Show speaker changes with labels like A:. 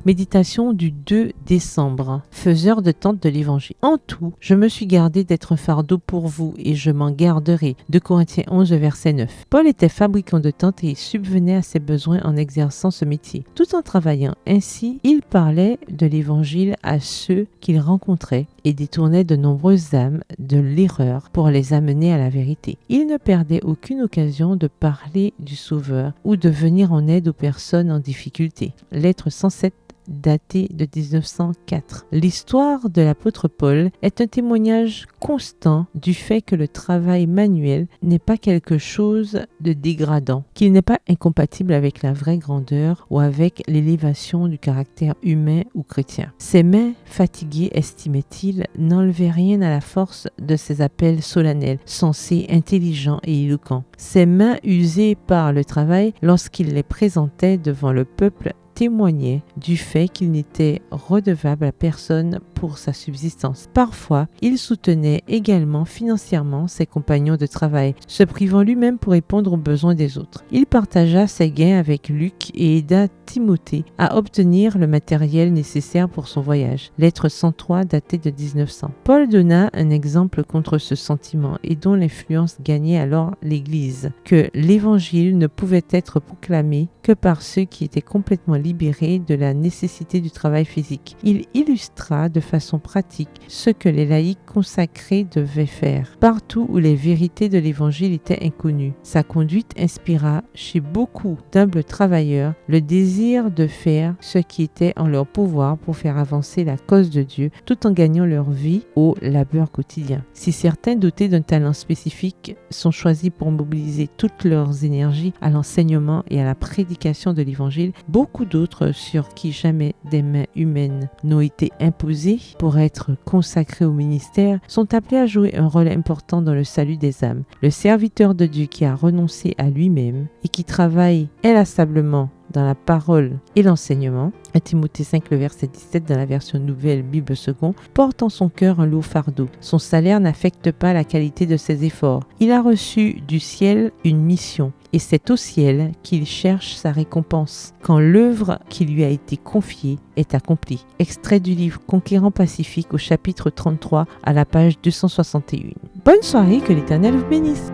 A: Méditation du 2 décembre. Faiseur de tentes de l'Évangile. En tout, je me suis gardé d'être un fardeau pour vous et je m'en garderai. 2 Corinthiens 11, verset 9. Paul était fabricant de tentes et il subvenait à ses besoins en exerçant ce métier. Tout en travaillant ainsi, il parlait de l'Évangile à ceux qu'il rencontrait et détournait de nombreuses âmes de l'erreur pour les amener à la vérité. Il ne perdait aucune occasion de parler du Sauveur ou de venir en aide aux personnes en difficulté. Lettre 107 daté de 1904. L'histoire de l'apôtre Paul est un témoignage constant du fait que le travail manuel n'est pas quelque chose de dégradant, qu'il n'est pas incompatible avec la vraie grandeur ou avec l'élévation du caractère humain ou chrétien. Ses mains fatiguées, estimait-il, n'enlevaient rien à la force de ses appels solennels, sensés, intelligents et éloquents. Ses mains usées par le travail, lorsqu'il les présentait devant le peuple, témoignait du fait qu'il n'était redevable à personne pour sa subsistance. Parfois, il soutenait également financièrement ses compagnons de travail, se privant lui-même pour répondre aux besoins des autres. Il partagea ses gains avec Luc et aida Timothée à obtenir le matériel nécessaire pour son voyage. Lettre 103 datée de 1900. Paul donna un exemple contre ce sentiment et dont l'influence gagnait alors l'Église, que l'Évangile ne pouvait être proclamé que par ceux qui étaient complètement libérés de la nécessité du travail physique. Il illustra de façon pratique ce que les laïcs consacrés devaient faire, partout où les vérités de l'Évangile étaient inconnues. Sa conduite inspira chez beaucoup d'humbles travailleurs le désir de faire ce qui était en leur pouvoir pour faire avancer la cause de Dieu tout en gagnant leur vie au labeur quotidien. Si certains dotés d'un talent spécifique sont choisis pour mobiliser toutes leurs énergies à l'enseignement et à la prédication de l'Évangile, beaucoup d'autres sur qui jamais des mains humaines n'ont été imposées pour être consacrés au ministère sont appelés à jouer un rôle important dans le salut des âmes. Le serviteur de Dieu qui a renoncé à lui-même et qui travaille inlassablement dans la parole et l'enseignement, à Timothée 5, le verset 17 dans la version nouvelle Bible seconde, porte en son cœur un lourd fardeau. Son salaire n'affecte pas la qualité de ses efforts. Il a reçu du ciel une mission et c'est au ciel qu'il cherche sa récompense quand l'œuvre qui lui a été confiée est accomplie. Extrait du livre Conquérant Pacifique au chapitre 33 à la page 261. Bonne soirée, que l'Éternel vous bénisse.